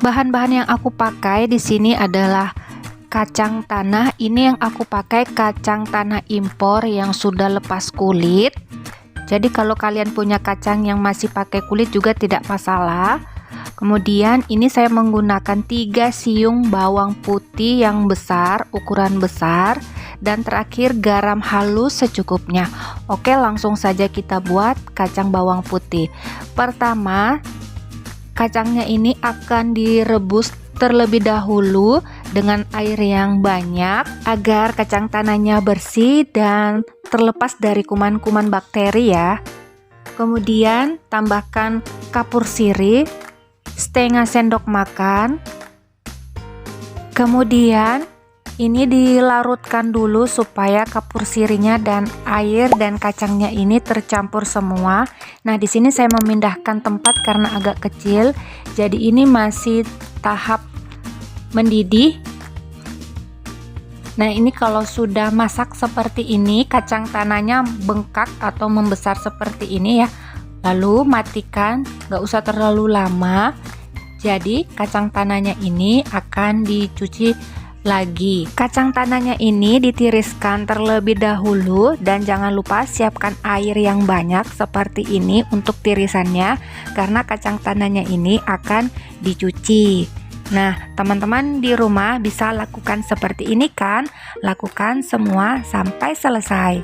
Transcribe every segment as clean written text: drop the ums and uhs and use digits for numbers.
Bahan-bahan yang aku pakai di sini adalah kacang tanah. Ini yang aku pakai kacang tanah impor yang sudah lepas kulit. Jadi kalau kalian punya kacang yang masih pakai kulit juga tidak masalah. Kemudian ini saya menggunakan 3 siung bawang putih yang besar, ukuran besar, dan terakhir garam halus secukupnya. Oke, langsung saja kita buat kacang bawang putih. Pertama, kacangnya ini akan direbus terlebih dahulu dengan air yang banyak agar kacang tanahnya bersih dan terlepas dari kuman-kuman bakteri ya. Kemudian tambahkan kapur sirih setengah sendok makan. Kemudian ini dilarutkan dulu supaya kapur sirihnya dan air dan kacangnya ini tercampur semua. Nah, di sini saya memindahkan tempat karena agak kecil. Jadi ini masih tahap mendidih. Nah, ini kalau sudah masak seperti ini, kacang tanahnya bengkak atau membesar seperti ini ya. Lalu matikan, nggak usah terlalu lama. Jadi kacang tanahnya ini akan dicuci lagi. Kacang tanahnya ini ditiriskan terlebih dahulu dan jangan lupa siapkan air yang banyak seperti ini untuk tirisannya karena kacang tanahnya ini akan dicuci. Nah, teman-teman di rumah bisa lakukan seperti ini kan? Lakukan semua sampai selesai.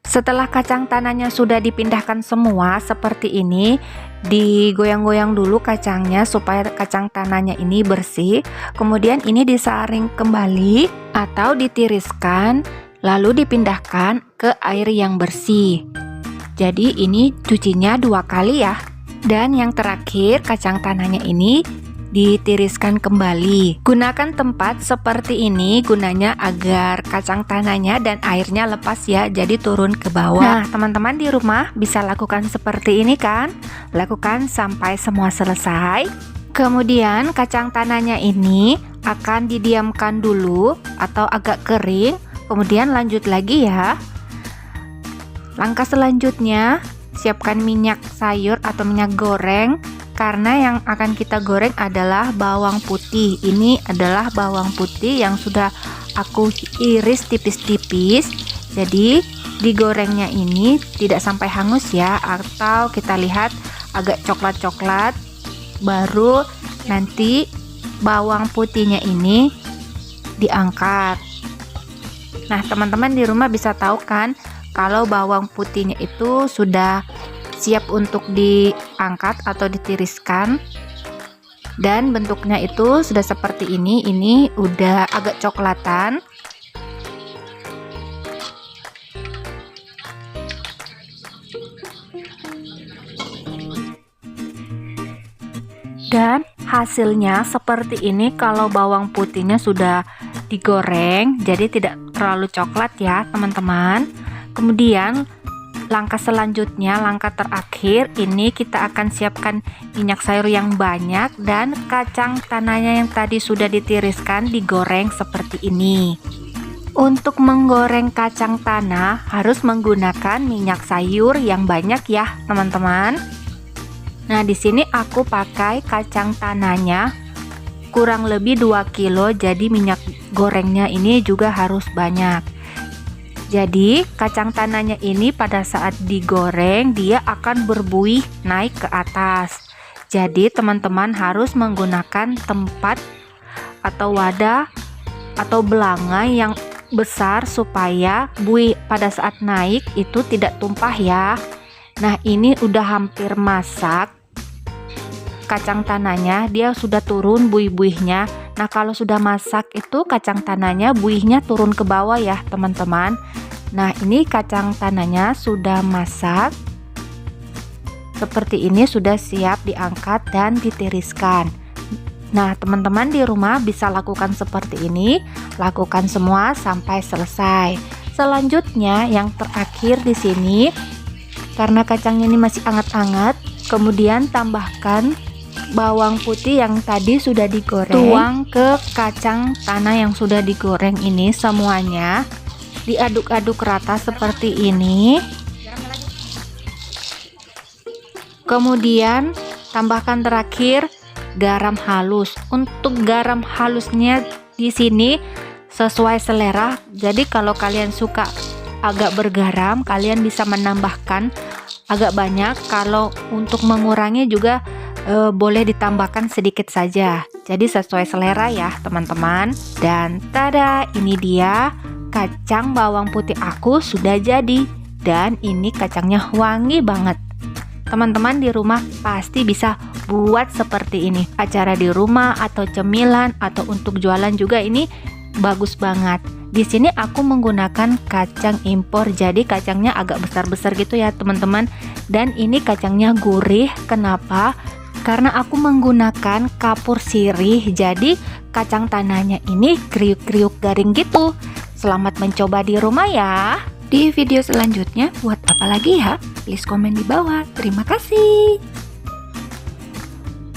Setelah kacang tanahnya sudah dipindahkan semua seperti ini, digoyang-goyang dulu kacangnya supaya kacang tanahnya ini bersih. Kemudian ini disaring kembali atau ditiriskan, lalu dipindahkan ke air yang bersih. Jadi ini cucinya 2 kali ya. Dan yang terakhir, kacang tanahnya ini ditiriskan kembali. Gunakan tempat seperti ini gunanya agar kacang tanahnya dan airnya lepas ya, jadi turun ke bawah. Nah, teman-teman di rumah bisa lakukan seperti ini kan? Lakukan sampai semua selesai. Kemudian kacang tanahnya ini akan didiamkan dulu atau agak kering. Kemudian lanjut lagi ya. Langkah selanjutnya, siapkan minyak sayur atau minyak goreng. Karena yang akan kita goreng adalah bawang putih. Ini adalah bawang putih yang sudah aku iris tipis-tipis. Jadi digorengnya ini tidak sampai hangus ya, atau kita lihat agak coklat-coklat. Baru nanti bawang putihnya ini diangkat. Nah, teman-teman di rumah bisa tahu kan kalau bawang putihnya itu sudah siap untuk diangkat atau ditiriskan, dan bentuknya itu sudah seperti ini udah agak coklatan. Dan hasilnya seperti ini kalau bawang putihnya sudah digoreng, jadi tidak terlalu coklat ya teman-teman. Kemudian langkah selanjutnya, langkah terakhir, ini kita akan siapkan minyak sayur yang banyak dan kacang tanahnya yang tadi sudah ditiriskan digoreng seperti ini. Untuk menggoreng kacang tanah harus menggunakan minyak sayur yang banyak ya, teman-teman. Nah, di sini aku pakai kacang tanahnya kurang lebih 2 kilo, jadi minyak gorengnya ini juga harus banyak. Jadi kacang tanahnya ini pada saat digoreng dia akan berbuih naik ke atas. Jadi teman-teman harus menggunakan tempat atau wadah atau belanga yang besar supaya buih pada saat naik itu tidak tumpah ya. Nah, ini udah hampir masak. Kacang tanahnya dia sudah turun buih-buihnya. Nah, kalau sudah masak itu kacang tanahnya buihnya turun ke bawah ya teman-teman. Nah, ini kacang tanahnya sudah masak seperti ini, sudah siap diangkat dan ditiriskan. Nah, teman-teman di rumah bisa lakukan seperti ini, lakukan semua sampai selesai. Selanjutnya yang terakhir di sini, karena kacangnya ini masih hangat-hangat, kemudian tambahkan bawang putih yang tadi sudah digoreng. Tuang ke kacang tanah yang sudah digoreng ini semuanya. Diaduk-aduk rata seperti ini. Kemudian tambahkan terakhir garam halus. Untuk garam halusnya di sini sesuai selera. Jadi kalau kalian suka agak bergaram, kalian bisa menambahkan agak banyak. Kalau untuk mengurangi juga boleh ditambahkan sedikit saja. Jadi sesuai selera ya teman-teman. Dan tada, ini dia kacang bawang putih aku sudah jadi. Dan ini kacangnya wangi banget. Teman-teman di rumah pasti bisa buat seperti ini. Acara di rumah atau cemilan atau untuk jualan juga ini bagus banget. Di sini aku menggunakan kacang impor, jadi kacangnya agak besar-besar gitu ya teman-teman. Dan ini kacangnya gurih. Kenapa? Karena aku menggunakan kapur sirih, jadi kacang tanahnya ini kriuk-kriuk garing gitu. Selamat mencoba di rumah ya. Di video selanjutnya buat apa lagi ya? Please komen di bawah. Terima kasih.